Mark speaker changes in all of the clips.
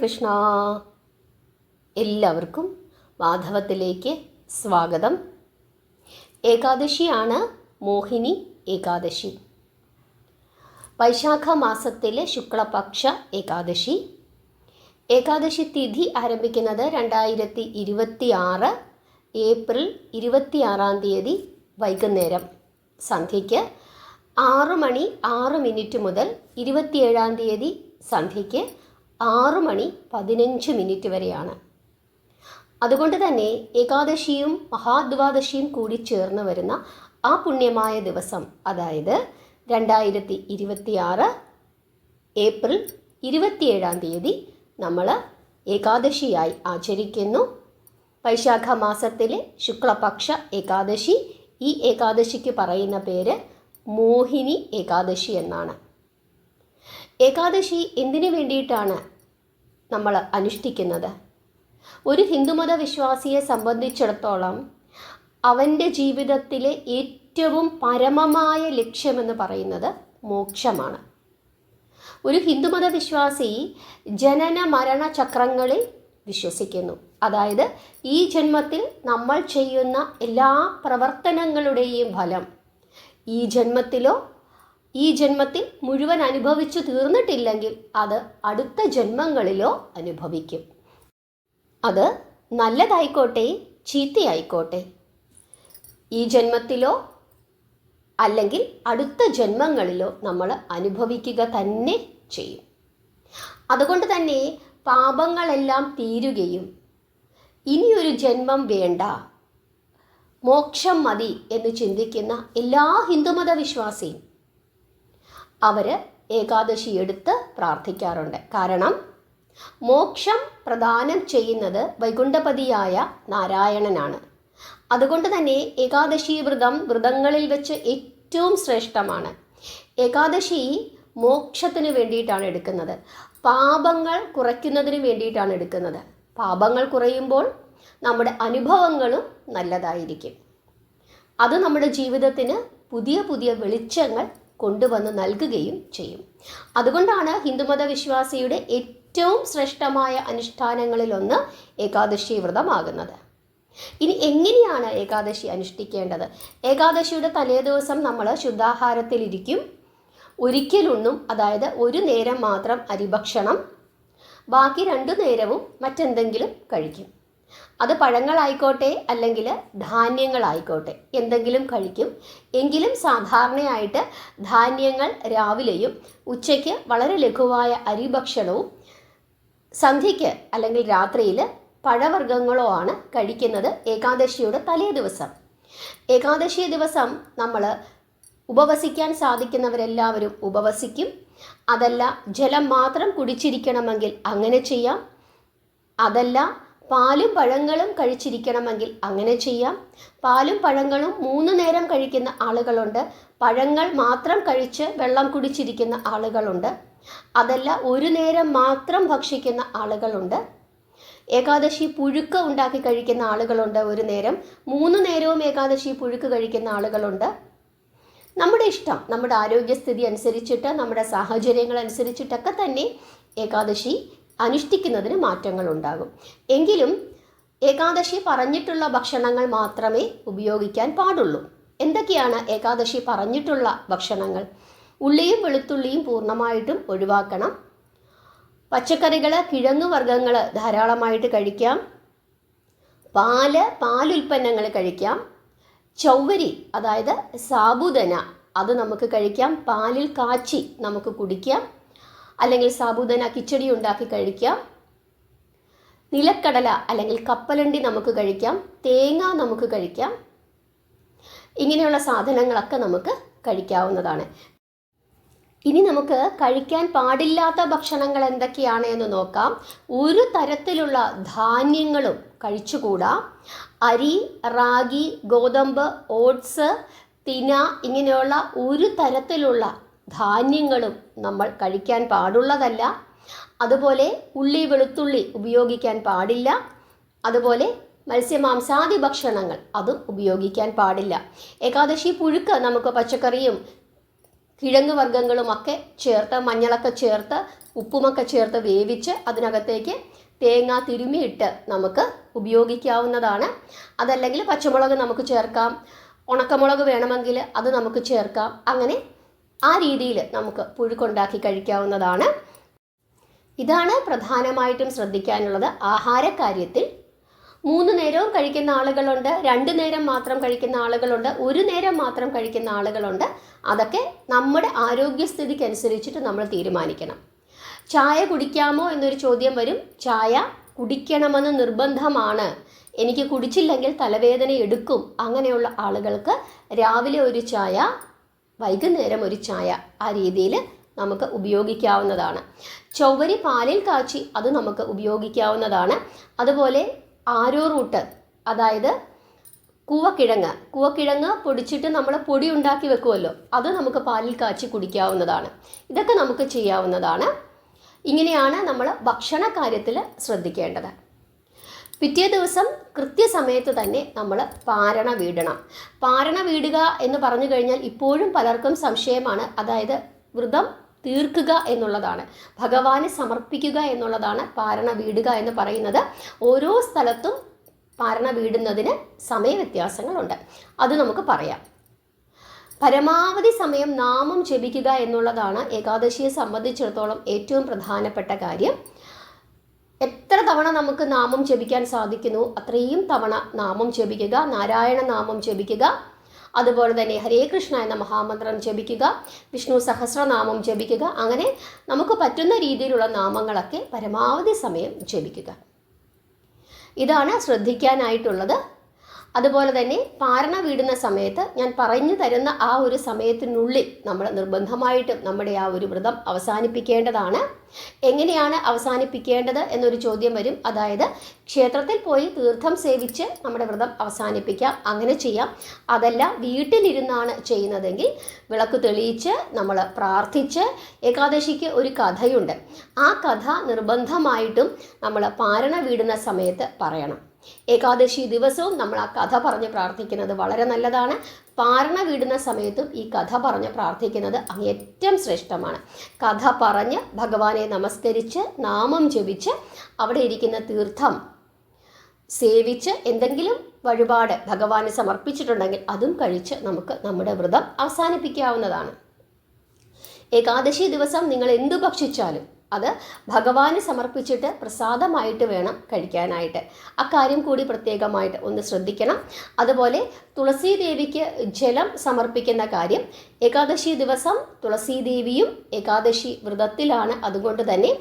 Speaker 1: കൃഷ്ണ. എല്ലാവർക്കും മാധവത്തിലേക്ക് സ്വാഗതം. ഏകാദശിയാണ് മോഹിനി ഏകാദശി. വൈശാഖ മാസത്തിലെ ശുക്ലപക്ഷ ഏകാദശി. ഏകാദശി തിഥി ആരംഭിക്കുന്നത് 2026 ഏപ്രിൽ 26 വൈകുന്നേരം സന്ധ്യയ്ക്ക് 6:06 മുതൽ 27 സന്ധ്യയ്ക്ക് 6:15 വരെയാണ്. അതുകൊണ്ട് തന്നെ ഏകാദശിയും മഹാദ്വാദശിയും കൂടി ചേർന്ന് വരുന്ന ആ പുണ്യമായ ദിവസം, അതായത് 2026 ഏപ്രിൽ 27 നമ്മൾ ഏകാദശിയായി ആചരിക്കുന്നു. വൈശാഖ മാസത്തിലെ ശുക്ലപക്ഷ ഏകാദശി. ഈ ഏകാദശിക്ക് പറയുന്ന പേര് മോഹിനി ഏകാദശി എന്നാണ്. ഏകാദശി എന്തിനു വേണ്ടിയിട്ടാണ് നമ്മൾ അനുഷ്ഠിക്കുന്നത്? ഒരു ഹിന്ദുമത വിശ്വാസിയെ സംബന്ധിച്ചിടത്തോളം അവൻ്റെ ജീവിതത്തിലെ ഏറ്റവും പരമമായ ലക്ഷ്യമെന്ന് പറയുന്നത് മോക്ഷമാണ്. ഒരു ഹിന്ദുമത വിശ്വാസി ജനന മരണ ചക്രങ്ങളിൽ വിശ്വസിക്കുന്നു. അതായത് ഈ ജന്മത്തിൽ നമ്മൾ ചെയ്യുന്ന എല്ലാ പ്രവർത്തനങ്ങളുടെയും ഫലം ഈ ജന്മത്തിൽ മുഴുവൻ അനുഭവിച്ചു തീർന്നിട്ടില്ലെങ്കിൽ അത് അടുത്ത ജന്മങ്ങളിലോ അനുഭവിക്കും. അത് നല്ലതായിക്കോട്ടെ ചീത്തയായിക്കോട്ടെ, ഈ ജന്മത്തിലോ അല്ലെങ്കിൽ അടുത്ത ജന്മങ്ങളിലോ നമ്മൾ അനുഭവിക്കുക തന്നെ ചെയ്യും. അതുകൊണ്ട് തന്നെ പാപങ്ങളെല്ലാം തീരുകയും ഇനിയൊരു ജന്മം വേണ്ട, മോക്ഷം മതി എന്ന് ചിന്തിക്കുന്ന എല്ലാ ഹിന്ദുമത വിശ്വാസിയും അവർ ഏകാദശി എടുത്ത് പ്രാർത്ഥിക്കാറുണ്ട്. കാരണം മോക്ഷം പ്രദാനം ചെയ്യുന്നത് വൈകുണ്ഠപതിയായ നാരായണനാണ്. അതുകൊണ്ട് തന്നെ ഏകാദശി വ്രതങ്ങളിൽ വെച്ച് ഏറ്റവും ശ്രേഷ്ഠമാണ്. ഏകാദശി മോക്ഷത്തിന് വേണ്ടിയിട്ടാണ് എടുക്കുന്നത്. പാപങ്ങൾ കുറയ്ക്കുന്നതിന് വേണ്ടിയിട്ടാണ് എടുക്കുന്നത്. പാപങ്ങൾ കുറയുമ്പോൾ നമ്മുടെ അനുഭവങ്ങളും നല്ലതായിരിക്കും. അത് നമ്മുടെ ജീവിതത്തിന് പുതിയ പുതിയ വെളിച്ചങ്ങൾ കൊണ്ടുവന്ന് നൽകുകയും ചെയ്യും. അതുകൊണ്ടാണ് ഹിന്ദുമത വിശ്വാസിയുടെ ഏറ്റവും ശ്രേഷ്ഠമായ അനുഷ്ഠാനങ്ങളിലൊന്ന് ഏകാദശി വ്രതമാകുന്നത്. ഇനി എങ്ങനെയാണ് ഏകാദശി അനുഷ്ഠിക്കേണ്ടത്? ഏകാദശിയുടെ തലേദിവസം നമ്മൾ ശുദ്ധാഹാരത്തിലിരിക്കും. ഒരിക്കലുണ്ണും, അതായത് ഒരു നേരം മാത്രം അരിഭക്ഷണം, ബാക്കി 2 നേരവും മറ്റെന്തെങ്കിലും കഴിക്കും. അത് പഴങ്ങളായിക്കോട്ടെ അല്ലെങ്കിൽ ധാന്യങ്ങളായിക്കോട്ടെ, എന്തെങ്കിലും കഴിക്കും. എങ്കിലും സാധാരണയായിട്ട് ധാന്യങ്ങൾ രാവിലെയും ഉച്ചയ്ക്ക് വളരെ ലഘുവായ അരിഭക്ഷണവും സന്ധ്യയ്ക്ക് അല്ലെങ്കിൽ രാത്രിയിൽ പഴവർഗ്ഗങ്ങളോ ആണ് കഴിക്കുന്നത് ഏകാദശിയുടെ തലേ ദിവസം. ഏകാദശി ദിവസം നമ്മൾ ഉപവസിക്കാൻ സാധിക്കുന്നവരെല്ലാവരും ഉപവസിക്കും. അതല്ല ജലം മാത്രം കുടിച്ചിരിക്കണമെങ്കിൽ അങ്ങനെ ചെയ്യാം. അതല്ല പാലും പഴങ്ങളും കഴിച്ചിരിക്കണമെങ്കിൽ അങ്ങനെ ചെയ്യാം. പാലും പഴങ്ങളും 3 നേരം കഴിക്കുന്ന ആളുകളുണ്ട്. പഴങ്ങൾ മാത്രം കഴിച്ച് വെള്ളം കുടിച്ചിരിക്കുന്ന ആളുകളുണ്ട്. അതല്ല ഒരു നേരം മാത്രം ഭക്ഷിക്കുന്ന ആളുകളുണ്ട്. ഏകാദശി പുഴുക്ക് ഉണ്ടാക്കി കഴിക്കുന്ന ആളുകളുണ്ട്. ഒരു നേരം 3 നേരവും ഏകാദശി പുഴുക്ക് കഴിക്കുന്ന ആളുകളുണ്ട്. നമ്മുടെ ഇഷ്ടം, നമ്മുടെ ആരോഗ്യസ്ഥിതി അനുസരിച്ചിട്ട്, നമ്മുടെ സാഹചര്യങ്ങൾ അനുസരിച്ചിട്ടൊക്കെ തന്നെ ഏകാദശി അനുഷ്ഠിക്കുന്നതിന് മാറ്റങ്ങൾ ഉണ്ടാകും. എങ്കിലും ഏകാദശി പറഞ്ഞിട്ടുള്ള ഭക്ഷണങ്ങൾ മാത്രമേ ഉപയോഗിക്കാൻ പാടുള്ളൂ. എന്തൊക്കെയാണ് ഏകാദശി പറഞ്ഞിട്ടുള്ള ഭക്ഷണങ്ങൾ? ഉള്ളിയും വെളുത്തുള്ളിയും പൂർണ്ണമായിട്ടും ഒഴിവാക്കണം. പച്ചക്കറികൾ, കിഴങ്ങുവർഗ്ഗങ്ങൾ ധാരാളമായിട്ട് കഴിക്കാം. പാലുൽപ്പന്നങ്ങൾ കഴിക്കാം. ചൗവരി, അതായത് സാബുദന, അത് നമുക്ക് കഴിക്കാം. പാലിൽ കാച്ചി നമുക്ക് കുടിക്കാം. അല്ലെങ്കിൽ സാബുദന കിച്ചടി ഉണ്ടാക്കി കഴിക്കാം. നിലക്കടല അല്ലെങ്കിൽ കപ്പലണ്ടി നമുക്ക് കഴിക്കാം. തേങ്ങ നമുക്ക് കഴിക്കാം. ഇങ്ങനെയുള്ള സാധനങ്ങളൊക്കെ നമുക്ക് കഴിക്കാവുന്നതാണ്. ഇനി നമുക്ക് കഴിക്കാൻ പാടില്ലാത്ത ഭക്ഷണങ്ങൾ എന്തൊക്കെയാണ് എന്ന് നോക്കാം. ഒരു തരത്തിലുള്ള ധാന്യങ്ങളും കഴിച്ചുകൂടാ. അരി, റാഗി, ഗോതമ്പ്, ഓട്സ്, തിന, ഇങ്ങനെയുള്ള ഒരു തരത്തിലുള്ള ധാന്യങ്ങളും നമ്മൾ കഴിക്കാൻ പാടുള്ളതല്ല. അതുപോലെ ഉള്ളി, വെളുത്തുള്ളി ഉപയോഗിക്കാൻ പാടില്ല. അതുപോലെ മത്സ്യമാംസാദി ഭക്ഷണങ്ങൾ അതും ഉപയോഗിക്കാൻ പാടില്ല. ഏകാദശി പുഴുക്ക് നമുക്ക് പച്ചക്കറിയും കിഴങ്ങ് വർഗ്ഗങ്ങളുമൊക്കെ ചേർത്ത് മഞ്ഞളൊക്കെ ചേർത്ത് ഉപ്പുമൊക്കെ ചേർത്ത് വേവിച്ച് അതിനകത്തേക്ക് തേങ്ങ തിരുമിയിട്ട് നമുക്ക് ഉപയോഗിക്കാവുന്നതാണ്. അതല്ലെങ്കിൽ പച്ചമുളക് നമുക്ക് ചേർക്കാം, ഉണക്കമുളക് വേണമെങ്കിൽ അത് നമുക്ക് ചേർക്കാം. അങ്ങനെ ആ രീതിയിൽ നമുക്ക് പുഴുക്കുണ്ടാക്കി കഴിക്കാവുന്നതാണ്. ഇതാണ് പ്രധാനമായിട്ടും ശ്രദ്ധിക്കാനുള്ളത്. ആഹാരക്കാര്യത്തിൽ 3 നേരവും കഴിക്കുന്ന ആളുകളുണ്ട്, 2 നേരം മാത്രം കഴിക്കുന്ന ആളുകളുണ്ട്, 1 നേരം മാത്രം കഴിക്കുന്ന ആളുകളുണ്ട്. അതൊക്കെ നമ്മുടെ ആരോഗ്യസ്ഥിതിക്ക് അനുസരിച്ചിട്ട് നമ്മൾ തീരുമാനിക്കണം. ചായ കുടിക്കാമോ എന്നൊരു ചോദ്യം വരും. ചായ കുടിക്കണമെന്ന് നിർബന്ധമാണ്, എനിക്ക് കുടിച്ചില്ലെങ്കിൽ തലവേദന എടുക്കും. അങ്ങനെയുള്ള ആളുകൾക്ക് രാവിലെ ഒരു ചായ, വൈകുന്നേരം ഒരു ചായ, ആ രീതിയിൽ നമുക്ക് ഉപയോഗിക്കാവുന്നതാണ്. ചൊവ്വരി പാലിൽ കാച്ചി അത് നമുക്ക് ഉപയോഗിക്കാവുന്നതാണ്. അതുപോലെ ആരോറൂട്ട്, അതായത് കൂവക്കിഴങ്ങ് പൊടിച്ചിട്ട് നമ്മൾ പൊടി ഉണ്ടാക്കി വെക്കുമല്ലോ, അത് നമുക്ക് പാലിൽ കാച്ചി കുടിക്കാവുന്നതാണ്. ഇതൊക്കെ നമുക്ക് ചെയ്യാവുന്നതാണ്. ഇങ്ങനെയാണ് നമ്മൾ ഭക്ഷണ കാര്യത്തിൽ ശ്രദ്ധിക്കേണ്ടത്. പിറ്റേ ദിവസം കൃത്യസമയത്ത് തന്നെ നമ്മൾ പാരണ വീടണം. പാരണ വീടുക എന്ന് പറഞ്ഞു കഴിഞ്ഞാൽ ഇപ്പോഴും പലർക്കും സംശയമാണ്. അതായത് വ്രതം തീർക്കുക എന്നുള്ളതാണ്, ഭഗവാന് സമർപ്പിക്കുക എന്നുള്ളതാണ് പാരണ വീടുക എന്ന് പറയുന്നത്. ഓരോ സ്ഥലത്തും പാരണ വീടുന്നതിന് സമയവ്യത്യാസങ്ങളുണ്ട്, അത് നമുക്ക് പറയാം. പരമാവധി സമയം നാമം ജപിക്കുക എന്നുള്ളതാണ് ഏകാദശിയെ സംബന്ധിച്ചിടത്തോളം ഏറ്റവും പ്രധാനപ്പെട്ട കാര്യം. എത്ര തവണ നമുക്ക് നാമം ജപിക്കാൻ സാധിക്കുന്നു അത്രയും തവണ നാമം ജപിക്കുക, നാരായണ നാമം ജപിക്കുക. അതുപോലെ തന്നെ ഹരേ കൃഷ്ണ എന്ന മഹാമന്ത്രം ജപിക്കുക, വിഷ്ണു സഹസ്രനാമം ജപിക്കുക. അങ്ങനെ നമുക്ക് പറ്റുന്ന രീതിയിലുള്ള നാമങ്ങളൊക്കെ പരമാവധി സമയം ജപിക്കുക. ഇതാണ് ശ്രദ്ധിക്കാനായിട്ടുള്ളത്. അതുപോലെ തന്നെ പാരണ വീടുന്ന സമയത്ത് ഞാൻ പറഞ്ഞു തരുന്ന ആ ഒരു സമയത്തിനുള്ളിൽ നമ്മൾ നിർബന്ധമായിട്ടും നമ്മുടെ ആ ഒരു വ്രതം അവസാനിപ്പിക്കേണ്ടതാണ്. എങ്ങനെയാണ് അവസാനിപ്പിക്കേണ്ടത് എന്നൊരു ചോദ്യം വരും. അതായത് ക്ഷേത്രത്തിൽ പോയി തീർത്ഥം സേവിച്ച് നമ്മുടെ വ്രതം അവസാനിപ്പിക്കാം, അങ്ങനെ ചെയ്യാം. അതല്ല വീട്ടിലിരുന്നാണ് ചെയ്യുന്നതെങ്കിൽ വിളക്ക് തെളിയിച്ച് നമ്മൾ പ്രാർത്ഥിച്ച്, ഏകാദശിക്ക് ഒരു കഥയുണ്ട്, ആ കഥ നിർബന്ധമായിട്ടും നമ്മൾ പാരണ വീടുന്ന സമയത്ത് പറയണം. ഏകാദശി ദിവസവും നമ്മൾ ആ കഥ പറഞ്ഞ് പ്രാർത്ഥിക്കുന്നത് വളരെ നല്ലതാണ്. പാരണ വീടുന്ന സമയത്തും ഈ കഥ പറഞ്ഞ് പ്രാർത്ഥിക്കുന്നത് അങ്ങേറ്റം ശ്രേഷ്ഠമാണ്. കഥ പറഞ്ഞ് ഭഗവാനെ നമസ്കരിച്ച് നാമം ജപിച്ച് അവിടെ ഇരിക്കുന്ന തീർത്ഥം സേവിച്ച് എന്തെങ്കിലും വഴിപാട് ഭഗവാന് സമർപ്പിച്ചിട്ടുണ്ടെങ്കിൽ അതും കഴിച്ച് നമുക്ക് നമ്മുടെ വ്രതം അവസാനിപ്പിക്കാവുന്നതാണ്. ഏകാദശി ദിവസം നിങ്ങൾ എന്തു ഭക്ഷിച്ചാലും അത് ഭഗവാന് സമർപ്പിച്ചിട്ട് പ്രസാദമായിട്ട് വേണം കഴിക്കാനായിട്ട്. അക്കാര്യം കൂടി പ്രത്യേകമായിട്ട് ഒന്ന് ശ്രദ്ധിക്കണം. അതുപോലെ തുളസി ദേവിക്ക് ജലം സമർപ്പിക്കുന്ന കാര്യം, ഏകാദശി ദിവസം തുളസി ദേവിയും ഏകാദശി വ്രതത്തിലാണ്. അതുകൊണ്ട് തന്നെ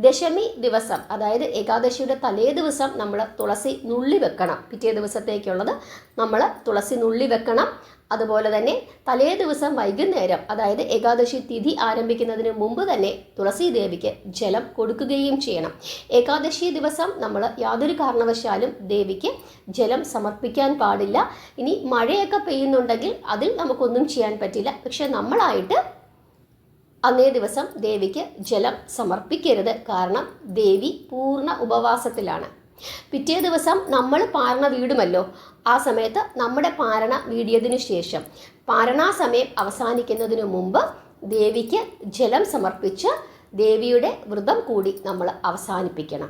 Speaker 1: ദശമി ദിവസം, അതായത് ഏകാദശിയുടെ തലേ ദിവസം നമ്മൾ തുളസി നുള്ളി വെക്കണം. പിറ്റേ ദിവസത്തേക്കുള്ളത് നമ്മൾ തുളസി നുള്ളി വെക്കണം. അതുപോലെ തന്നെ തലേ ദിവസം വൈകുന്നേരം, അതായത് ഏകാദശി തിഥി ആരംഭിക്കുന്നതിന് മുമ്പ് തന്നെ തുളസി ദേവിക്ക് ജലം കൊടുക്കുകയും ചെയ്യണം. ഏകാദശി ദിവസം നമ്മൾ യാതൊരു കാരണവശാലും ദേവിക്ക് ജലം സമർപ്പിക്കാൻ പാടില്ല. ഇനി മഴയൊക്കെ പെയ്യുന്നുണ്ടെങ്കിൽ അതിൽ നമുക്കൊന്നും ചെയ്യാൻ പറ്റില്ല. പക്ഷെ നമ്മളായിട്ട് അന്നേ ദിവസം ദേവിക്ക് ജലം സമർപ്പിക്കരുത്. കാരണം ദേവി പൂർണ്ണ ഉപവാസത്തിലാണ്. പിറ്റേ ദിവസം നമ്മൾ പാരണ വീടുമല്ലോ, ആ സമയത്ത് നമ്മുടെ പാരണ വീടിയതിനു ശേഷം പാരണാസമയം അവസാനിക്കുന്നതിനു മുമ്പ് ദേവിക്ക് ജലം സമർപ്പിച്ച് ദേവിയുടെ വ്രതം കൂടി നമ്മൾ അവസാനിപ്പിക്കണം.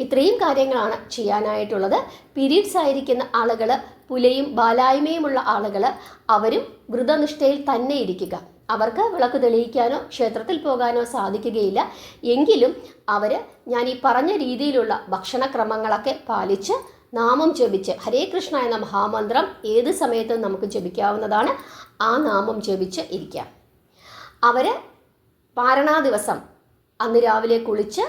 Speaker 1: ഇത്രയും കാര്യങ്ങളാണ് ചെയ്യാനായിട്ടുള്ളത്. പീരീഡ്സ് ആയിരിക്കുന്ന ആളുകൾ, പുലയും ബാലായ്മയുമുള്ള ആളുകൾ, അവരും വ്രതനിഷ്ഠയിൽ തന്നെ ഇരിക്കുക. അവർക്ക് വിളക്ക് തെളിയിക്കാനോ ക്ഷേത്രത്തിൽ പോകാനോ സാധിക്കുകയില്ല. എങ്കിലും അവർ ഞാൻ ഈ പറഞ്ഞ രീതിയിലുള്ള ഭക്ഷണക്രമങ്ങളൊക്കെ പാലിച്ച് നാമം ജപിച്ച്, ഹരേ കൃഷ്ണ എന്ന മഹാമന്ത്രം ഏത് സമയത്തും നമുക്ക് ജപിക്കാവുന്നതാണ്, ആ നാമം ജപിച്ച് ഇരിക്കാം. അവർ പാരണാ ദിവസം അന്ന് രാവിലെ കുളിച്ച്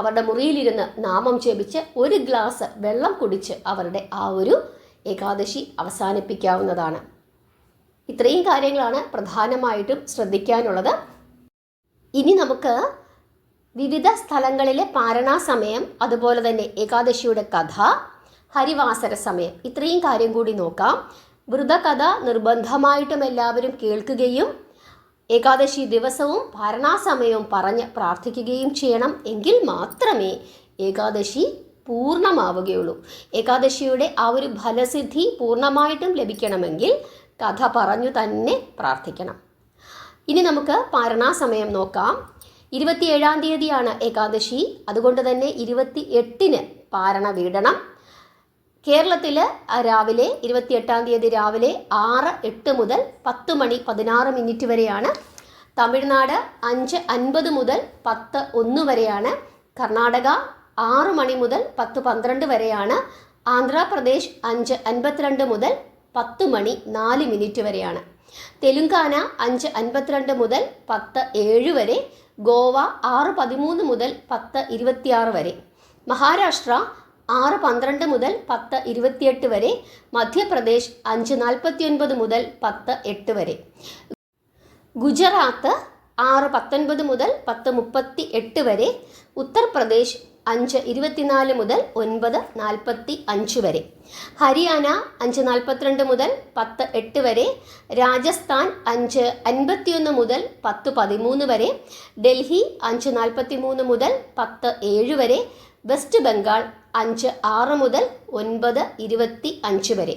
Speaker 1: അവരുടെ മുറിയിലിരുന്ന് നാമം ജപിച്ച് 1 ഗ്ലാസ് വെള്ളം കുടിച്ച് അവരുടെ ആ ഒരു ഏകാദശി അവസാനിപ്പിക്കാവുന്നതാണ്. ഇത്രയും കാര്യങ്ങളാണ് പ്രധാനമായിട്ടും ശ്രദ്ധിക്കാനുള്ളത്. ഇനി നമുക്ക് വിവിധ സ്ഥലങ്ങളിലെ പാരണാ സമയം, അതുപോലെ തന്നെ ഏകാദശിയുടെ കഥ, ഹരിവാസര സമയം, ഇത്രയും കാര്യം കൂടി നോക്കാം. വ്രതകഥ നിർബന്ധമായിട്ടും എല്ലാവരും കേൾക്കുകയും ഏകാദശി ദിവസവും പാരണാസമയവും പറഞ്ഞ് പ്രാർത്ഥിക്കുകയും ചെയ്യണം. എങ്കിൽ മാത്രമേ ഏകാദശി പൂർണ്ണമാവുകയുള്ളൂ. ഏകാദശിയുടെ ആ ഒരു ഫലസിദ്ധി പൂർണ്ണമായിട്ടും ലഭിക്കണമെങ്കിൽ കഥ പറഞ്ഞു തന്നെ പ്രാർത്ഥിക്കണം. ഇനി നമുക്ക് പാരണ സമയം നോക്കാം. 27-ാം തീയതിയാണ് ഏകാദശി. അതുകൊണ്ട് തന്നെ 28-ന് പാരണ വീടണം. കേരളത്തിൽ രാവിലെ 28-ാം തീയതി രാവിലെ 6:08 മുതൽ 10 മണി 16 മിനിറ്റ് വരെയാണ്. തമിഴ്നാട് 5:50 മുതൽ 10:01 വരെയാണ്. കർണാടക 6 മണി മുതൽ 10:12 വരെയാണ്. ആന്ധ്രാപ്രദേശ് 5:52 മുതൽ 10 മണി 4 മിനിറ്റ് വരെയാണ്. തെലുങ്കാന 5:52 മുതൽ 10:07 വരെ. ഗോവ 6:13 മുതൽ 10:26 വരെ. മഹാരാഷ്ട്ര 6:12 മുതൽ 10:28 വരെ. മധ്യപ്രദേശ് 5:49 മുതൽ 10:08 വരെ. ഗുജറാത്ത് 6:19 മുതൽ 10:38 വരെ. ഉത്തർപ്രദേശ് 5:24 മുതൽ 9:45 വരെ. ഹരിയാന 5:42 മുതൽ 10:08 വരെ. രാജസ്ഥാൻ 5:51 മുതൽ 10:13 വരെ. ഡൽഹി 5:43 മുതൽ 10:07 വരെ. വെസ്റ്റ് ബംഗാൾ 5:06 മുതൽ 9:25 വരെ.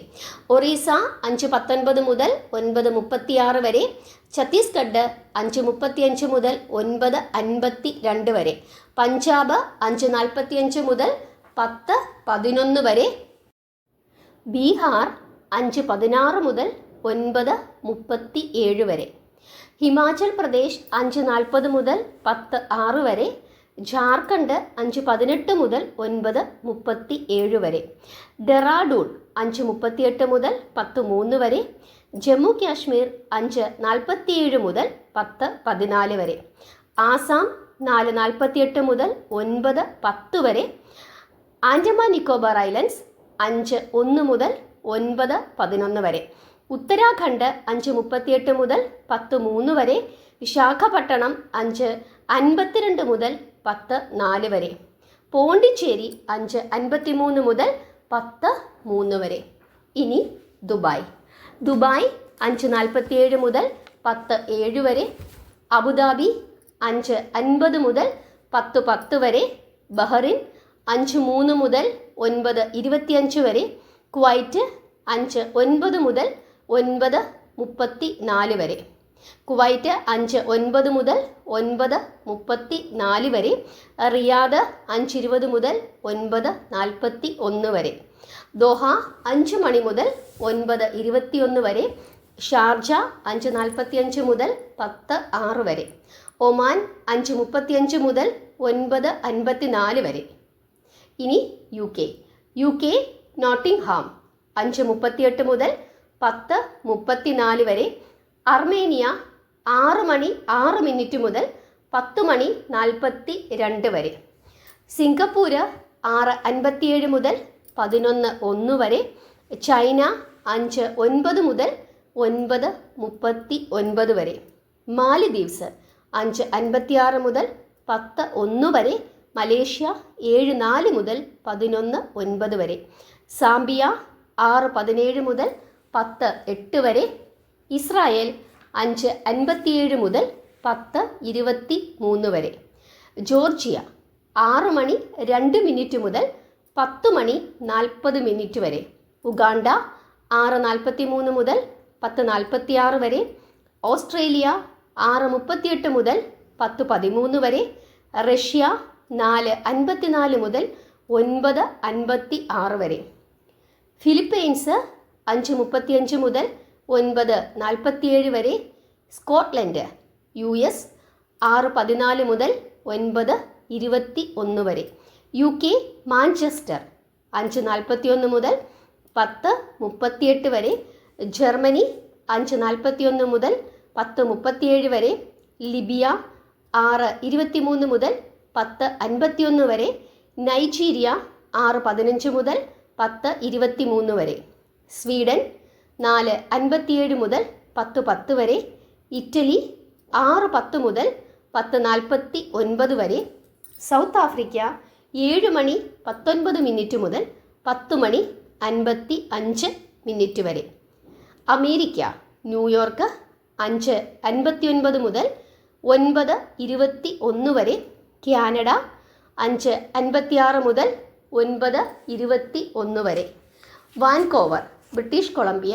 Speaker 1: ഒറീസ 5:19 മുതൽ 9:36 വരെ. ഛത്തീസ്ഗഡ് 5:35 മുതൽ 9:52 വരെ. പഞ്ചാബ് 5:45 മുതൽ 10:11 വരെ. ബീഹാർ 5:16 മുതൽ 9:37 വരെ. ഹിമാചൽ പ്രദേശ് 5:40 മുതൽ 10:06 വരെ. ജാർഖണ്ഡ് 5:18 മുതൽ 9:37 വരെ. ഡെറാഡൂൺ 5:38 മുതൽ 10:03 വരെ. ജമ്മു കാശ്മീർ 5:47 മുതൽ 10:14 വരെ. ആസാം 4:48 മുതൽ 9:10 വരെ. ആൻഡമാൻ നിക്കോബാർ ഐലൻഡ്സ് 5:01 മുതൽ 9:11 വരെ. ഉത്തരാഖണ്ഡ് 5:38 മുതൽ 10:03 വരെ. വിശാഖപട്ടണം 5:52 മുതൽ 10:04 വരെ. പോണ്ടിച്ചേരി 5:53 മുതൽ 10:03 വരെ. ഇനി ദുബായ് 5:47 മുതൽ 10:07 വരെ. അബുദാബി 5:50 മുതൽ 10:10 വരെ. ബഹ്റിൻ 5:03 മുതൽ 9:25 വരെ. കുവൈറ്റ് 5:09 മുതൽ 9:34 വരെ. കുവൈറ്റ് 5:09 മുതൽ 9:34 വരെ. റിയാദ് 5:20 മുതൽ 9:41 വരെ. ദോഹ 5 മണി മുതൽ 9:21 വരെ. ഷാർജ 5:45 മുതൽ 10:06 വരെ. ഒമാൻ 5:35 മുതൽ 9:54 വരെ. ഇനി യു കെ നോട്ടിംഗ്ഹാം 5:38 മുതൽ 10:34 വരെ. അർമേനിയ 6 മണി 6 മിനിറ്റ് മുതൽ 10 മണി 42 വരെ. സിംഗപ്പൂര് 6:57 മുതൽ 11:01 വരെ. ചൈന 5:09 മുതൽ 9:39 വരെ. മാലദ്വീപ്സ് 5:56 മുതൽ 10:01 വരെ. മലേഷ്യ 7:04 മുതൽ 11:09 വരെ. സാംബിയ 6:17 മുതൽ 10:08 വരെ. ഇസ്രായേൽ 5:57 മുതൽ 10:23 വരെ. ജോർജിയ 6 മണി 2 മിനിറ്റ് മുതൽ 10 മണി 40 മിനിറ്റ് വരെ. ഉഗാണ്ട 6:43 മുതൽ 10:46 വരെ. ഓസ്ട്രേലിയ 6:38 മുതൽ 10:13 വരെ. റഷ്യ 4:54 മുതൽ 9:56 വരെ. ഫിലിപ്പൈൻസ് 5:35 മുതൽ 9:47 വരെ. സ്കോട്ട്ലൻഡ് US 6:14 മുതൽ 9:21 വരെ. UK മാഞ്ചസ്റ്റർ 5:41 മുതൽ 10:38 വരെ. ജർമ്മനി 5:41 മുതൽ 10:37 വരെ. ലിബിയ 6:23 മുതൽ 10:51 വരെ. നൈജീരിയ 6:15 മുതൽ 10:23 വരെ. സ്വീഡൻ 4:57 മുതൽ 10:10 വരെ. ഇറ്റലി 6:10 മുതൽ 10:49 വരെ. സൗത്ത് ആഫ്രിക്ക 7 മണി 19 മിനിറ്റ് മുതൽ 10 മണി 55 മിനിറ്റ് വരെ. അമേരിക്ക ന്യൂയോർക്ക് 5:59 മുതൽ 9:21 വരെ. കാനഡ 5:56 മുതൽ 9:21 വരെ. വാൻകോവർ ബ്രിട്ടീഷ് കൊളംബിയ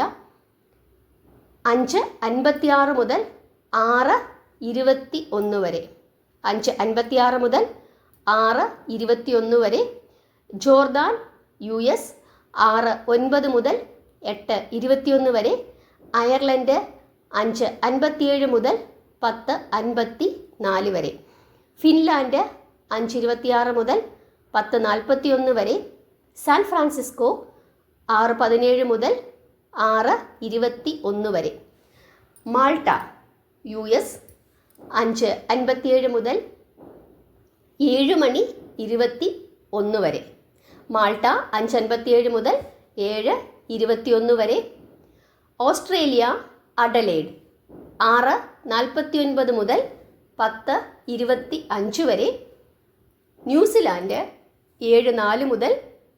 Speaker 1: 5:56 മുതൽ 6:21 വരെ. 5:56 മുതൽ 6:21 വരെ. ജോർദാൻ US 6:09 മുതൽ 8:21 വരെ. അയർലൻഡ് 5:57 മുതൽ 10:54 വരെ. ഫിൻലാൻഡ് 5:26 മുതൽ 10:41 വരെ. സാൻ ഫ്രാൻസിസ്കോ 6:17 മുതൽ 6:21 വരെ. മാൾട്ട US 5:57 മുതൽ 7:21 വരെ. മാൾട്ട 5:57 മുതൽ 7:21 വരെ. ഓസ്ട്രേലിയ അഡലേഡ് 6:49 മുതൽ 10:25 വരെ. ന്യൂസിലാൻഡ് 7:04 മുതൽ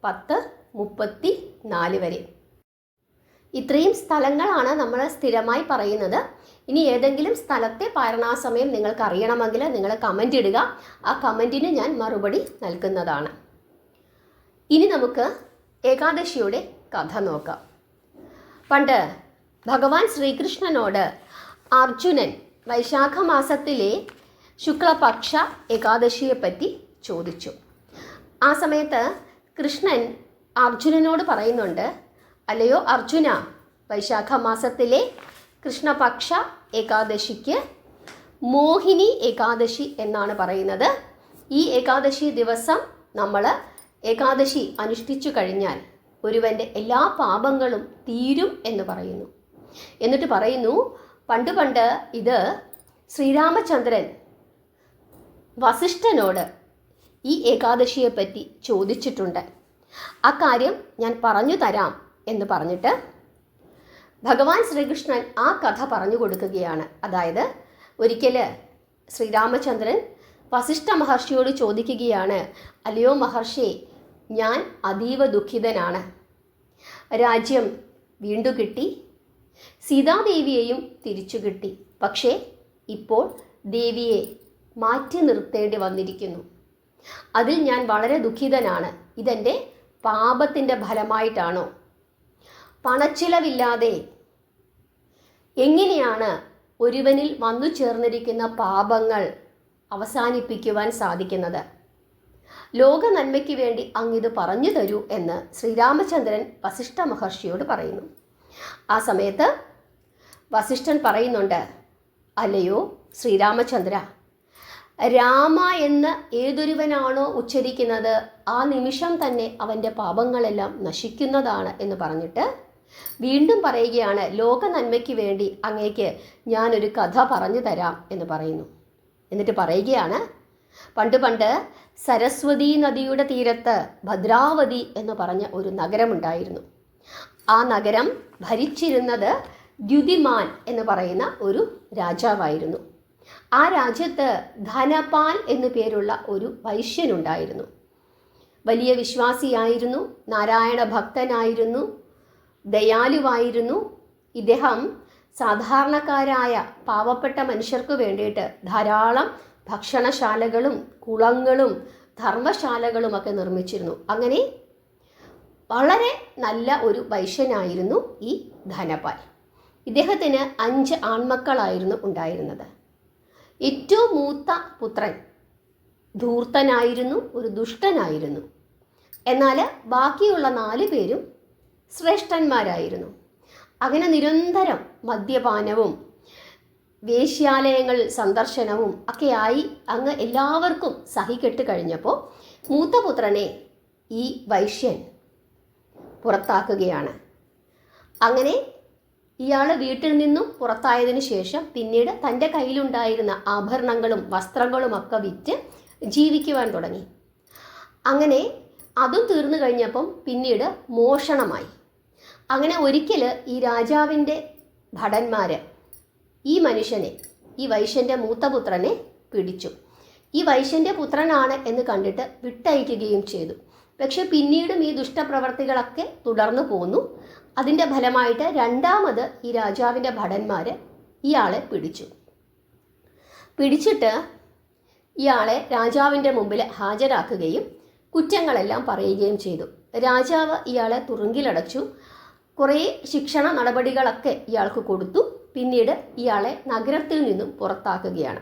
Speaker 1: 10:34 വരെ. ഇത്രയും സ്ഥലങ്ങളാണ് നമ്മൾ സ്ഥിരമായി പറയുന്നത്. ഇനി ഏതെങ്കിലും സ്ഥലത്തെ പാരണാസമയം നിങ്ങൾക്ക് അറിയണമെങ്കിൽ നിങ്ങൾ കമൻ്റ് ഇടുക. ആ കമൻറ്റിന് ഞാൻ മറുപടി നൽകുന്നതാണ്. ഇനി നമുക്ക് ഏകാദശിയുടെ കഥ നോക്കാം. പണ്ട് ഭഗവാൻ ശ്രീകൃഷ്ണനോട് അർജുനൻ വൈശാഖ മാസത്തിലെ ശുക്ലപക്ഷ ഏകാദശിയെപ്പറ്റി ചോദിച്ചു. ആ സമയത്ത് കൃഷ്ണൻ അർജുനനോട് പറയുന്നുണ്ട്, അല്ലയോ അർജുന, വൈശാഖ മാസത്തിലെ കൃഷ്ണപക്ഷ ഏകാദശിക്ക് മോഹിനി ഏകാദശി എന്നാണ് പറയുന്നത്. ഈ ഏകാദശി ദിവസം നമ്മൾ ഏകാദശി അനുഷ്ഠിച്ചു കഴിഞ്ഞാൽ ഒരുവൻ്റെ എല്ലാ പാപങ്ങളും തീരും എന്ന് പറയുന്നു. എന്നിട്ട് പറയുന്നു, പണ്ട് ഇത് ശ്രീരാമചന്ദ്രൻ വസിഷ്ഠനോട് ഈ ഏകാദശിയെപ്പറ്റി ചോദിച്ചിട്ടുണ്ട്. അക്കാര്യം ഞാൻ പറഞ്ഞു തരാം എന്ന് പറഞ്ഞിട്ട് ഭഗവാൻ ശ്രീകൃഷ്ണൻ ആ കഥ പറഞ്ഞു കൊടുക്കുകയാണ്. അതായത് ഒരിക്കൽ ശ്രീരാമചന്ദ്രൻ വസിഷ്ഠ മഹർഷിയോട് ചോദിക്കുകയാണ്, അല്ലയോ മഹർഷി, ഞാൻ അതീവ ദുഃഖിതനാണ്. രാജ്യം വീണ്ടും കിട്ടി, സീതാദേവിയെയും തിരിച്ചു കിട്ടി. പക്ഷേ ഇപ്പോൾ ദേവിയെ മാറ്റി നിർത്തേണ്ടി വന്നിരിക്കുന്നു. അതിൽ ഞാൻ വളരെ ദുഃഖിതനാണ്. ഇതെൻ്റെ പാപത്തിൻ്റെ ഫലമായിട്ടാണോ? പണച്ചിലവില്ലാതെ എങ്ങനെയാണ് ഒരുവനിൽ വന്നു ചേർന്നിരിക്കുന്ന പാപങ്ങൾ അവസാനിപ്പിക്കുവാൻ സാധിക്കുന്നത്? ലോക നന്മയ്ക്ക് വേണ്ടി അങ്ങിത് പറഞ്ഞു തരൂ എന്ന് ശ്രീരാമചന്ദ്രൻ വസിഷ്ഠ മഹർഷിയോട് പറയുന്നു. ആ സമയത്ത് വസിഷ്ഠൻ പറയുന്നുണ്ട്, അല്ലയോ ശ്രീരാമചന്ദ്ര, രാമ എന്ന് ഏതൊരുവനാണോ ഉച്ചരിക്കുന്നത് ആ നിമിഷം തന്നെ അവൻ്റെ പാപങ്ങളെല്ലാം നശിക്കുന്നതാണ് എന്ന് പറഞ്ഞിട്ട് വീണ്ടും പറയുകയാണ്, ലോക നന്മയ്ക്ക് വേണ്ടി അങ്ങേക്ക് ഞാനൊരു കഥ പറഞ്ഞു തരാം എന്ന് പറയുന്നു. എന്നിട്ട് പറയുകയാണ്, പണ്ട് സരസ്വതി നദിയുടെ തീരത്ത് ഭദ്രാവതി എന്ന് പറഞ്ഞ ഒരു നഗരമുണ്ടായിരുന്നു. ആ നഗരം ഭരിച്ചിരുന്നത് ദ്യുതിമാൻ എന്ന് പറയുന്ന ഒരു രാജാവായിരുന്നു. ആ രാജ്യത്ത് ധനപാൽ എന്നു പേരുള്ള ഒരു വൈശ്യനുണ്ടായിരുന്നു. വലിയ വിശ്വാസിയായിരുന്നു, നാരായണ ഭക്തനായിരുന്നു, ദയാലുവായിരുന്നു. ഇദ്ദേഹം സാധാരണക്കാരായ പാവപ്പെട്ട മനുഷ്യർക്ക് വേണ്ടിയിട്ട് ധാരാളം ഭക്ഷണശാലകളും കുളങ്ങളും ധർമ്മശാലകളുമൊക്കെ നിർമ്മിച്ചിരുന്നു. അങ്ങനെ വളരെ നല്ല ഒരു വൈശ്യനായിരുന്നു ഈ ധനപാൽ. ഇദ്ദേഹത്തിന് 5 ആൺമക്കളായിരുന്നു ഉണ്ടായിരുന്നത്. ഏറ്റവും മൂത്ത പുത്രൻ ധൂർത്തനായിരുന്നു, ഒരു ദുഷ്ടനായിരുന്നു. എന്നാൽ ബാക്കിയുള്ള 4 പേരും ശ്രേഷ്ഠന്മാരായിരുന്നു. അങ്ങനെ നിരന്തരം മദ്യപാനവും വേശ്യാലയങ്ങൾ സന്ദർശനവും ഒക്കെയായി അങ്ങ് എല്ലാവർക്കും സഹികെട്ട് കഴിഞ്ഞപ്പോൾ മൂത്ത പുത്രനെ ഈ വൈശ്യൻ പുറത്താക്കുകയാണ്. അങ്ങനെ ഇയാൾ വീട്ടിൽ നിന്നും പുറത്തായതിനു ശേഷം പിന്നീട് തൻ്റെ കയ്യിലുണ്ടായിരുന്ന ആഭരണങ്ങളും വസ്ത്രങ്ങളുമൊക്കെ വിറ്റ് ജീവിക്കുവാൻ തുടങ്ങി. അങ്ങനെ അതും തീർന്നു കഴിഞ്ഞപ്പം പിന്നീട് മോഷണമായി. അങ്ങനെ ഒരിക്കൽ ഈ രാജാവിൻ്റെ ഭടന്മാർ ഈ മനുഷ്യനെ, ഈ വൈശ്യൻ്റെ മൂത്തപുത്രനെ പിടിച്ചു. ഈ വൈശ്യൻ്റെ പുത്രനാണ് എന്ന് കണ്ടിട്ട് വിട്ടയക്കുകയും ചെയ്തു. പക്ഷെ പിന്നീടും ഈ ദുഷ്ടപ്രവർത്തികളൊക്കെ തുടർന്നു പോന്നു. അതിൻ്റെ ഫലമായിട്ട് രണ്ടാമത് ഈ രാജാവിൻ്റെ ഭടന്മാർ ഇയാളെ പിടിച്ചിട്ട് ഇയാളെ രാജാവിൻ്റെ മുമ്പിൽ ഹാജരാക്കുകയും കുറ്റങ്ങളെല്ലാം പറയുകയും ചെയ്തു. രാജാവ് ഇയാളെ തുറുങ്കിലടച്ചു. കുറേ ശിക്ഷണ നടപടികളൊക്കെ ഇയാൾക്ക് കൊടുത്തു. പിന്നീട് ഇയാളെ നഗരത്തിൽ നിന്നും പുറത്താക്കുകയാണ്.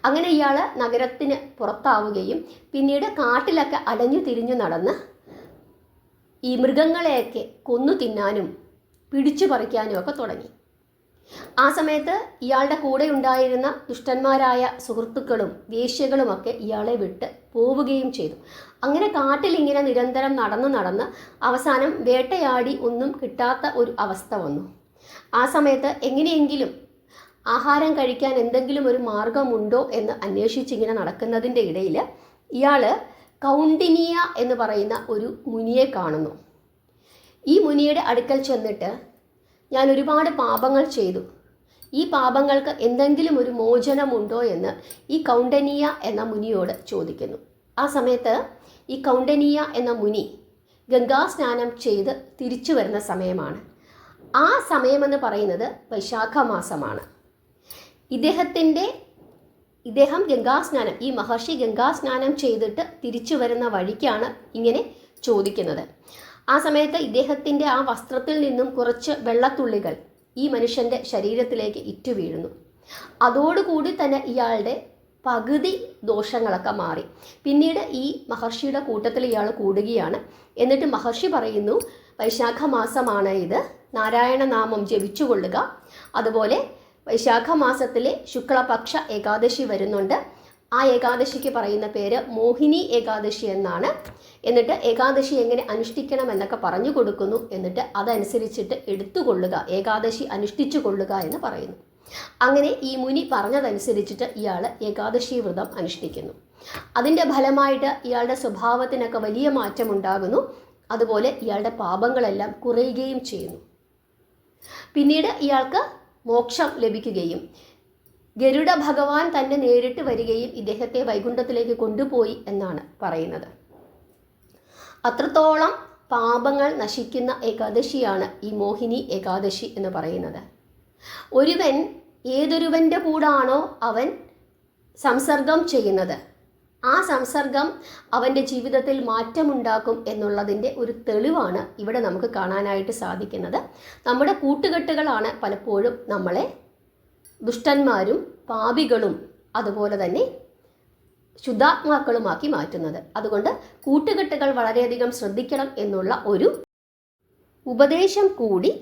Speaker 1: അങ്ങനെ ഇയാൾ നഗരത്തിന് പുറത്താവുകയും പിന്നീട് കാട്ടിലൊക്കെ അലഞ്ഞു തിരിഞ്ഞു നടന്ന് ഈ മൃഗങ്ങളെയൊക്കെ കൊന്നു തിന്നാനും പിടിച്ചു പറിക്കാനും ഒക്കെ തുടങ്ങി. ആ സമയത്ത് ഇയാളുടെ കൂടെ ഉണ്ടായിരുന്ന ദുഷ്ടന്മാരായ സുഹൃത്തുക്കളും വേശ്യകളുമൊക്കെ ഇയാളെ വിട്ട് പോവുകയും ചെയ്തു. അങ്ങനെ കാട്ടിലിങ്ങനെ നിരന്തരം നടന്ന് അവസാനം വേട്ടയാടി ഒന്നും കിട്ടാത്ത ഒരു അവസ്ഥ വന്നു. ആ സമയത്ത് എങ്ങനെയെങ്കിലും ആഹാരം കഴിക്കാൻ എന്തെങ്കിലും ഒരു മാർഗമുണ്ടോ എന്ന് അന്വേഷിച്ചിങ്ങനെ നടക്കുന്നതിൻ്റെ ഇടയിൽ ഇയാൾ കൗണ്ഡിനിയ എന്ന് പറയുന്ന ഒരു മുനിയെ കാണുന്നു. ഈ മുനിയുടെ അടുക്കൽ ചെന്നിട്ട്, ഞാൻ ഒരുപാട് പാപങ്ങൾ ചെയ്തു, ഈ പാപങ്ങൾക്ക് എന്തെങ്കിലും ഒരു മോചനമുണ്ടോ എന്ന് ഈ കൗണ്ഡനീയ എന്ന മുനിയോട് ചോദിക്കുന്നു. ആ സമയത്ത് ഈ കൗണ്ഡനീയ എന്ന മുനി ഗംഗാസ്നാനം ചെയ്ത് തിരിച്ചു വരുന്ന സമയമാണ്. ആ സമയമെന്ന് പറയുന്നത് വൈശാഖ മാസമാണ്. ഇദ്ദേഹം ഗംഗാസ്നാനം, ഈ മഹർഷി ഗംഗാസ്നാനം ചെയ്തിട്ട് തിരിച്ചു വരുന്ന വഴിക്കാണ് ഇങ്ങനെ ചോദിക്കുന്നത്. ആ സമയത്ത് ഇദ്ദേഹത്തിൻ്റെ ആ വസ്ത്രത്തിൽ നിന്നും കുറച്ച് വെള്ളത്തുള്ളികൾ ഈ മനുഷ്യൻ്റെ ശരീരത്തിലേക്ക് ഇറ്റു വീഴുന്നു. അതോടുകൂടി തന്നെ ഇയാളുടെ പകുതി ദോഷങ്ങളൊക്കെ മാറി. പിന്നീട് ഈ മഹർഷിയുടെ കൂട്ടത്തിൽ ഇയാൾ കൂടുകയാണ്. എന്നിട്ട് മഹർഷി പറയുന്നു, വൈശാഖ മാസമാണ് ഇത്, നാരായണ നാമം ജപിച്ചുകൊള്ളുക. അതുപോലെ വൈശാഖ മാസത്തിലെ ശുക്ലപക്ഷ ഏകാദശി വരുന്നുണ്ട്. ആ ഏകാദശിക്ക് പറയുന്ന പേര് മോഹിനി ഏകാദശി എന്നാണ്. എന്നിട്ട് ഏകാദശി എങ്ങനെ അനുഷ്ഠിക്കണം എന്നൊക്കെ പറഞ്ഞു കൊടുക്കുന്നു. എന്നിട്ട് അതനുസരിച്ചിട്ട് എടുത്തുകൊള്ളുക, ഏകാദശി അനുഷ്ഠിച്ചു കൊള്ളുക എന്ന് പറയുന്നു. അങ്ങനെ ഈ മുനി പറഞ്ഞതനുസരിച്ചിട്ട് ഇയാൾ ഏകാദശി വ്രതം അനുഷ്ഠിക്കുന്നു. അതിൻ്റെ ഫലമായിട്ട് ഇയാളുടെ സ്വഭാവത്തിനൊക്കെ വലിയ മാറ്റമുണ്ടാകുന്നു. അതുപോലെ ഇയാളുടെ പാപങ്ങളെല്ലാം കുറയുകയും ചെയ്യുന്നു. പിന്നീട് ഇയാൾക്ക് മോക്ഷം ലഭിക്കുകയും ഗരുഡ ഭഗവാൻ തന്നെ നേരിട്ട് വരികയും ഇദ്ദേഹത്തെ വൈകുണ്ഠത്തിലേക്ക് കൊണ്ടുപോയി എന്നാണ് പറയുന്നത്. അത്രത്തോളം പാപങ്ങൾ നശിക്കുന്ന ഏകാദശിയാണ് ഈ മോഹിനി ഏകാദശി എന്ന് പറയുന്നത്. ഒരുവൻ ഏതൊരുവൻ്റെ കൂടാണോ അവൻ സംസർഗം ചെയ്യുന്നത്, ആ സംസർഗം അവൻ്റെ ജീവിതത്തിൽ മാറ്റമുണ്ടാക്കും എന്നുള്ളതിൻ്റെ ഒരു തെളിവാണ് ഇവിടെ നമുക്ക് കാണാനായിട്ട് സാധിക്കുന്നത്. നമ്മുടെ കൂട്ടുകെട്ടുകളാണ് പലപ്പോഴും നമ്മളെ ദുഷ്ടന്മാരും പാപികളും അതുപോലെ തന്നെ ശുദ്ധാത്മാക്കളുമാക്കി മാറ്റുന്നത്. അതുകൊണ്ട് കൂട്ടുകെട്ടുകൾ വളരെയധികം ശ്രദ്ധിക്കണം എന്നുള്ള ഒരു ഉപദേശം കൂടി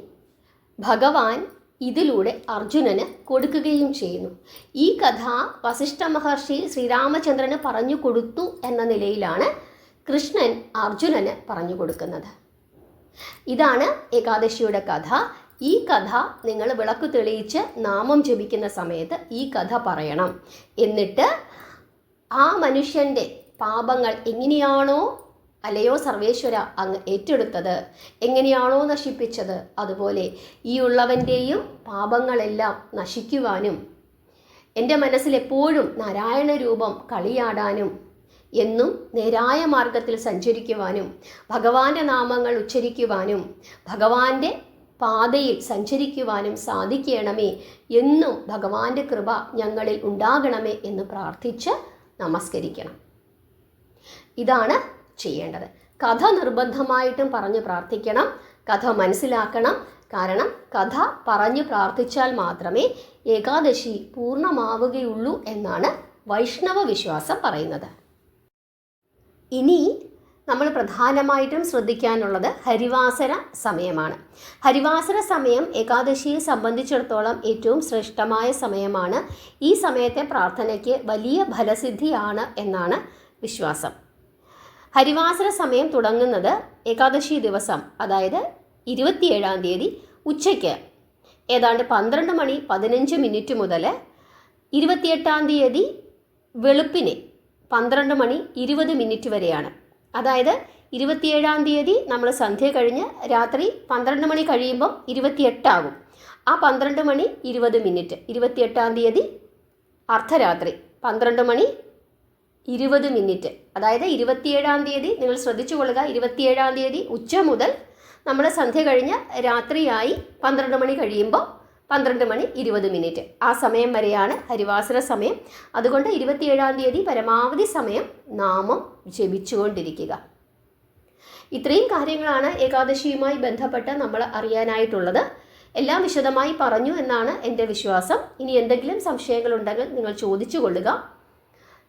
Speaker 1: ഭഗവാൻ ഇതിലൂടെ അർജുനന് കൊടുക്കുകയും ചെയ്യുന്നു. ഈ കഥ വസിഷ്ഠ മഹർഷി ശ്രീരാമചന്ദ്രന് പറഞ്ഞു കൊടുത്തു എന്ന നിലയിലാണ് കൃഷ്ണൻ അർജുനന് പറഞ്ഞു കൊടുക്കുന്നത്. ഇതാണ് ഏകാദശിയുടെ കഥ. ഈ കഥ നിങ്ങൾ വിളക്ക് തെളിയിച്ച് നാമം ജപിക്കുന്ന സമയത്ത് ഈ കഥ പറയണം. എന്നിട്ട് ആ മനുഷ്യൻ്റെ പാപങ്ങൾ എങ്ങനെയാണോ അല്ലയോ സർവേശ്വര അങ്ങ് ഏറ്റെടുത്തത്, എങ്ങനെയാണോ നശിപ്പിച്ചത്, അതുപോലെ ഈ ഉള്ളവൻ്റെയും പാപങ്ങളെല്ലാം നശിക്കുവാനും എൻ്റെ മനസ്സിൽ എപ്പോഴും നാരായണ രൂപം കളിയാടാനും എന്നും നേരായ മാർഗത്തിൽ സഞ്ചരിക്കുവാനും ഭഗവാന്റെ നാമങ്ങൾ ഉച്ചരിക്കുവാനും ഭഗവാന്റെ പാതയിൽ സഞ്ചരിക്കുവാനും സാധിക്കണമേ, എന്നും ഭഗവാന്റെ കൃപ ഞങ്ങളിൽ ഉണ്ടാകണമേ എന്ന് പ്രാർത്ഥിച്ച് നമസ്കരിക്കണം. ഇതാണ് ചെയ്യേണ്ടത്. കഥ നിർബന്ധമായിട്ടും പറഞ്ഞ് പ്രാർത്ഥിക്കണം, കഥ മനസ്സിലാക്കണം. കാരണം കഥ പറഞ്ഞു പ്രാർത്ഥിച്ചാൽ മാത്രമേ ഏകാദശി പൂർണ്ണമാവുകയുള്ളൂ എന്നാണ് വൈഷ്ണവ വിശ്വാസം പറയുന്നത്. ഇനി നമ്മൾ പ്രധാനമായിട്ടും ശ്രദ്ധിക്കാനുള്ളത് ഹരിവാസര സമയമാണ്. ഹരിവാസര സമയം ഏകാദശിയെ സംബന്ധിച്ചിടത്തോളം ഏറ്റവും ശ്രേഷ്ഠമായ സമയമാണ്. ഈ സമയത്തെ പ്രാർത്ഥനയ്ക്ക് വലിയ ഫലസിദ്ധിയാണ് എന്നാണ് വിശ്വാസം. ഹരിവാസര സമയം തുടങ്ങുന്നത് ഏകാദശി ദിവസം, അതായത് 27-ാം തീയതി ഉച്ചയ്ക്ക് ഏതാണ്ട് 12:15 മുതൽ 28-ാം തീയതി വെളുപ്പിന് 12:20 വരെയാണ്. അതായത് 27-ാം തീയതി നമ്മൾ സന്ധ്യ കഴിഞ്ഞ് രാത്രി 12 മണി കഴിയുമ്പം 28 ആകും. ആ 12:20, 28-ാം തീയതി അർദ്ധരാത്രി 12:20. അതായത് 27-ാം തീയതി നിങ്ങൾ ശ്രദ്ധിച്ചു കൊള്ളുക, 27-ാം തീയതി ഉച്ച മുതൽ നമ്മൾ സന്ധ്യ കഴിഞ്ഞ് രാത്രിയായി 12 മണി കഴിയുമ്പോൾ 12:20 ആ സമയം വരെയാണ് ഹരിവാസര സമയം. അതുകൊണ്ട് 27-ാം തീയതി പരമാവധി സമയം നാമം ജപിച്ചുകൊണ്ടിരിക്കുക. ഇത്രയും കാര്യങ്ങളാണ് ഏകാദശിയുമായി ബന്ധപ്പെട്ട് നമ്മൾ അറിയാനായിട്ടുള്ളത്. എല്ലാം വിശദമായി പറഞ്ഞു എന്നാണ് എൻ്റെ വിശ്വാസം. ഇനി എന്തെങ്കിലും സംശയങ്ങളുണ്ടെങ്കിൽ നിങ്ങൾ ചോദിച്ചു കൊള്ളുക.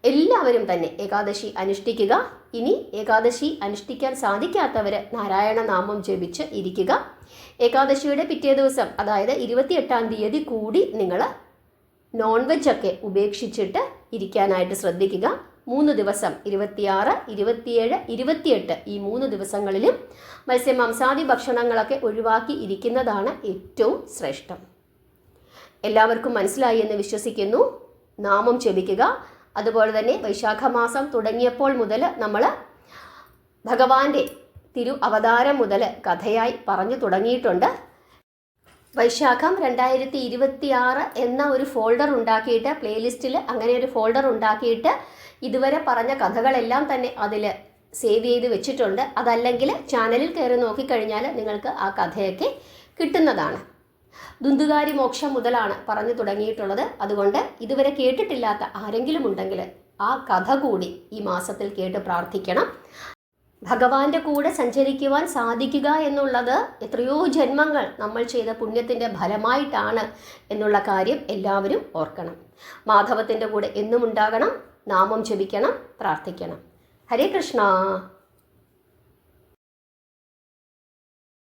Speaker 1: എല്ലാവരും തന്നെ ഏകാദശി അനുഷ്ഠിക്കുക. ഇനി ഏകാദശി അനുഷ്ഠിക്കാൻ സാധിക്കാത്തവർ നാരായണ നാമം ജപിച്ച് ഇരിക്കുക. ഏകാദശിയുടെ പിറ്റേ ദിവസം, അതായത് 28-ാം തീയതി കൂടി നിങ്ങൾ നോൺ വെജ് ഒക്കെ ഉപേക്ഷിച്ചിട്ട് ഇരിക്കാനായിട്ട് ശ്രദ്ധിക്കുക. 3 ദിവസം 26, 27, 28 ഈ 3 ദിവസങ്ങളിലും മത്സ്യമാംസാദി ഭക്ഷണങ്ങളൊക്കെ ഒഴിവാക്കി ഇരിക്കുന്നതാണ് ഏറ്റവും ശ്രേഷ്ഠം. എല്ലാവർക്കും മനസ്സിലായി എന്ന് വിശ്വസിക്കുന്നു. നാമം ജപിക്കുക. അതുപോലെ തന്നെ വൈശാഖ മാസം തുടങ്ങിയപ്പോൾ മുതൽ നമ്മൾ ഭഗവാന്റെ തിരു അവതാരം മുതൽ കഥയായി പറഞ്ഞു തുടങ്ങിയിട്ടുണ്ട്. വൈശാഖം 2026 എന്ന ഒരു ഫോൾഡർ ഉണ്ടാക്കിയിട്ട്, പ്ലേലിസ്റ്റിൽ അങ്ങനെ ഒരു ഫോൾഡർ ഉണ്ടാക്കിയിട്ട് ഇതുവരെ പറഞ്ഞ കഥകളെല്ലാം തന്നെ അതിൽ സേവ് ചെയ്ത് വെച്ചിട്ടുണ്ട്. അതല്ലെങ്കിൽ ചാനലിൽ കയറി നോക്കിക്കഴിഞ്ഞാൽ നിങ്ങൾക്ക് ആ കഥയൊക്കെ കിട്ടുന്നതാണ്. ദുന്ദുകാരി മോക്ഷം മുതലാണ് പറഞ്ഞു തുടങ്ങിയിട്ടുള്ളത്. അതുകൊണ്ട് ഇതുവരെ കേട്ടിട്ടില്ലാത്ത ആരെങ്കിലും ഉണ്ടെങ്കിൽ ആ കഥ കൂടി ഈ മാസത്തിൽ കേട്ട് പ്രാർത്ഥിക്കണം. ഭഗവാന്റെ കൂടെ സഞ്ചരിക്കുവാൻ സാധിക്കുക എന്നുള്ളത് എത്രയോ ജന്മങ്ങൾ നമ്മൾ ചെയ്ത പുണ്യത്തിൻ്റെ ഫലമായിട്ടാണ് എന്നുള്ള കാര്യം എല്ലാവരും ഓർക്കണം. മാധവത്തിൻ്റെ കൂടെ എന്നും ഉണ്ടാകണം. നാമം ജപിക്കണം, പ്രാർത്ഥിക്കണം. ഹരേ കൃഷ്ണ.